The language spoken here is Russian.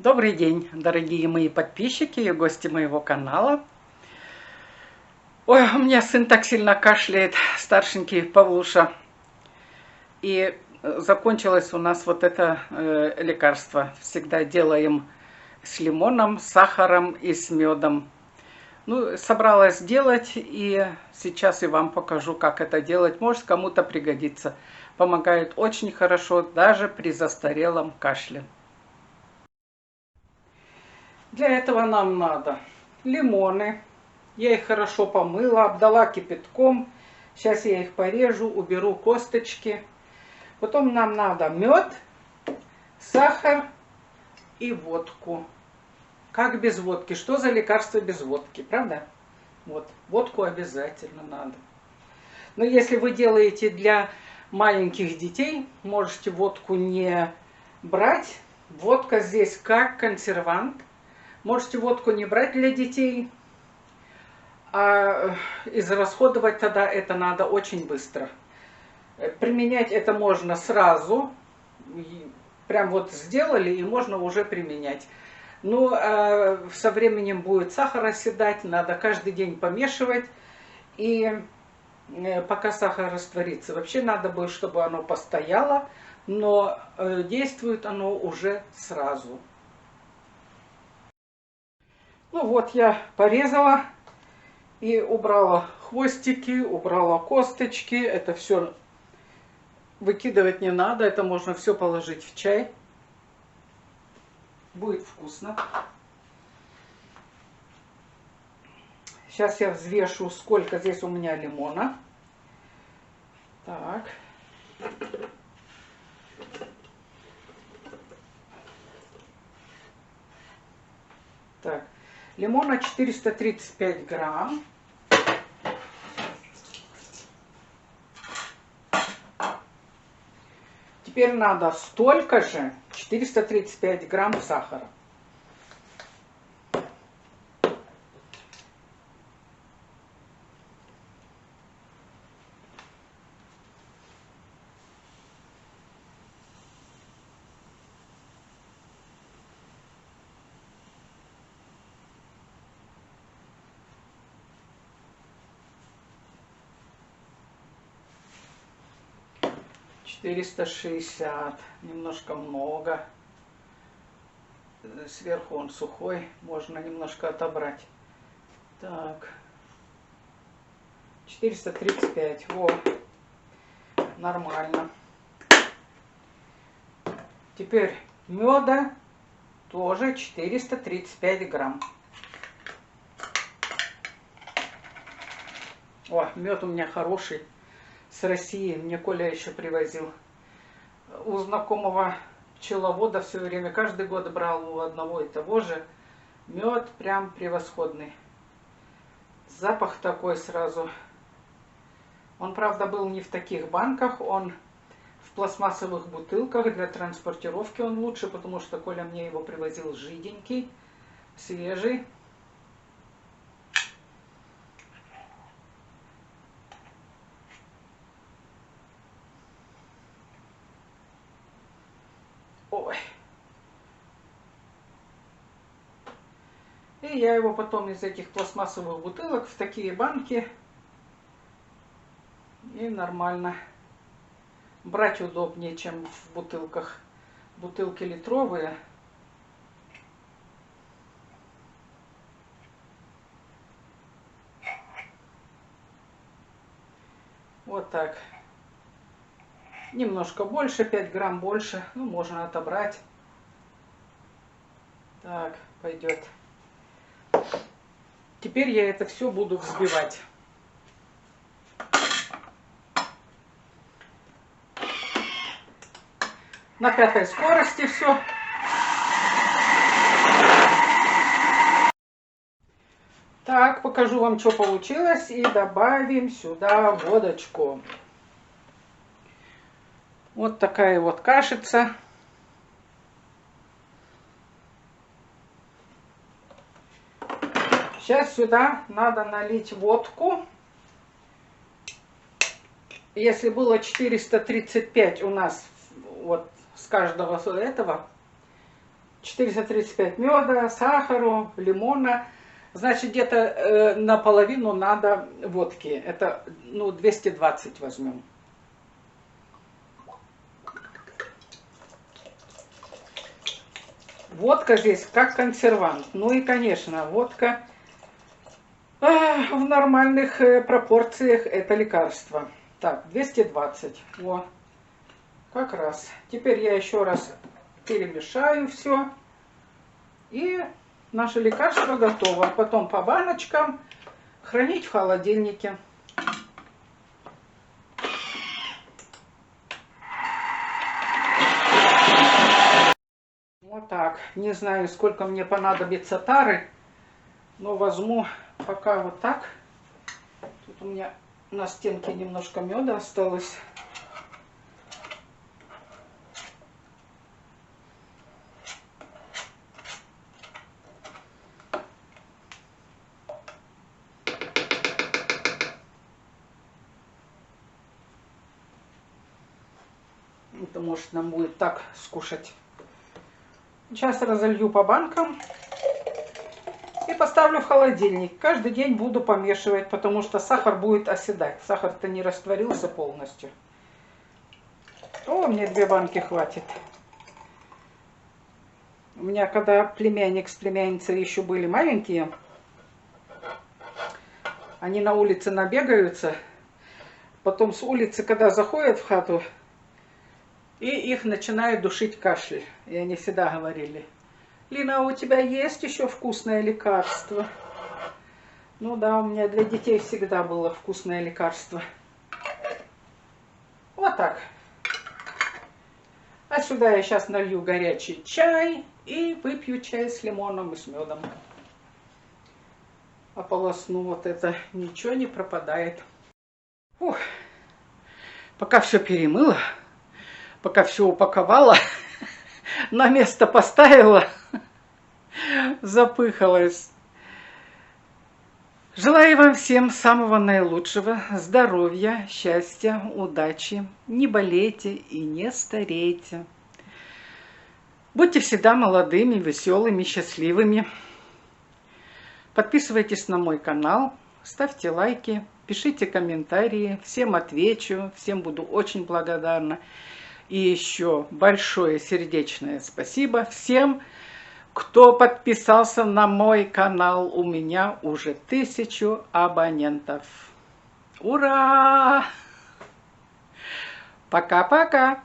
Добрый день, дорогие мои подписчики и гости моего канала. Ой, у меня сын так сильно кашляет, старшенький Павлуша. И закончилось у нас вот это лекарство. Всегда делаем с лимоном, с сахаром и с медом. Ну, собралась делать, и сейчас и вам покажу, как это делать. Может, кому-то пригодится. Помогает очень хорошо, даже при застарелом кашле. Для этого нам надо лимоны. Я их хорошо помыла, обдала кипятком. Сейчас я их порежу, уберу косточки. Потом нам надо мед, сахар и водку. Как без водки? Что за лекарство без водки, правда? Вот, водку обязательно надо. Но если вы делаете для маленьких детей, можете водку не брать. Водка здесь как консервант. Можете водку не брать для детей, а израсходовать тогда это надо очень быстро. Применять это можно сразу, прям вот сделали и можно уже применять. Но со временем будет сахар оседать, надо каждый день помешивать, и пока сахар растворится. Вообще надо будет, чтобы оно постояло, но действует оно уже сразу. Ну вот, я порезала и убрала хвостики, убрала косточки. Это все выкидывать не надо, это можно все положить в чай. Будет вкусно. Сейчас я взвешу, сколько здесь у меня лимона. Так. Так. Лимона 435 грамм. Теперь надо столько же, 435 грамм сахара. Четыреста 460, немножко много. Сверху он сухой, можно немножко отобрать. Так, 435, вот, нормально. Теперь меда тоже 435 грамм. О, мед у меня хороший, с России, мне Коля еще привозил. У знакомого пчеловода все время, каждый год брал у одного и того же. Мед прям превосходный. Запах такой сразу. Он, правда, был не в таких банках, он в пластмассовых бутылках. Для транспортировки он лучше, потому что Коля мне его привозил жиденький, свежий. Ой. И я его потом из этих пластмассовых бутылок в такие банки. И нормально. Брать удобнее, чем в бутылках. Бутылки литровые. Вот так. Немножко больше, 5 грамм больше. Ну, можно отобрать. Так, пойдет. Теперь я это все буду взбивать. На 5-й скорости все. Так, покажу вам, что получилось. И добавим сюда водочку. Вот такая вот кашица. Сейчас сюда надо налить водку. Если было 435 у нас вот с каждого этого, 435 меда, сахару, лимона. Значит, где-то наполовину надо водки. Это, ну, 220 возьмем. Водка здесь как консервант. Ну и, конечно, водка в нормальных пропорциях это лекарство. Так, 220. Вот. Как раз. Теперь я еще раз перемешаю все. И наше лекарство готово. Потом по баночкам хранить в холодильнике. Вот так. Не знаю, сколько мне понадобится тары, но возьму пока вот так. Тут у меня на стенке немножко меда осталось. Это может нам будет так скушать. Сейчас разолью по банкам и поставлю в холодильник. Каждый день буду помешивать, потому что сахар будет оседать. Сахар-то не растворился полностью. О, мне 2 банки хватит. У меня, когда племянник с племянницей еще были маленькие, они на улице набегаются. Потом с улицы, когда заходят в хату, и их начинает душить кашель. И они всегда говорили: Лина, у тебя есть еще вкусное лекарство? Ну да, у меня для детей всегда было вкусное лекарство. Вот так. А сюда я сейчас налью горячий чай и выпью чай с лимоном и с медом. Ополосну вот это, ничего не пропадает. Фух. Пока все перемыла, пока все упаковала, на место поставила, запыхалась. Желаю вам всем самого наилучшего, здоровья, счастья, удачи. Не болейте и не старейте. Будьте всегда молодыми, веселыми, счастливыми. Подписывайтесь на мой канал, ставьте лайки, пишите комментарии. Всем отвечу, всем буду очень благодарна. И еще большое сердечное спасибо всем, кто подписался на мой канал. У меня уже 1000 абонентов. Ура! Пока-пока!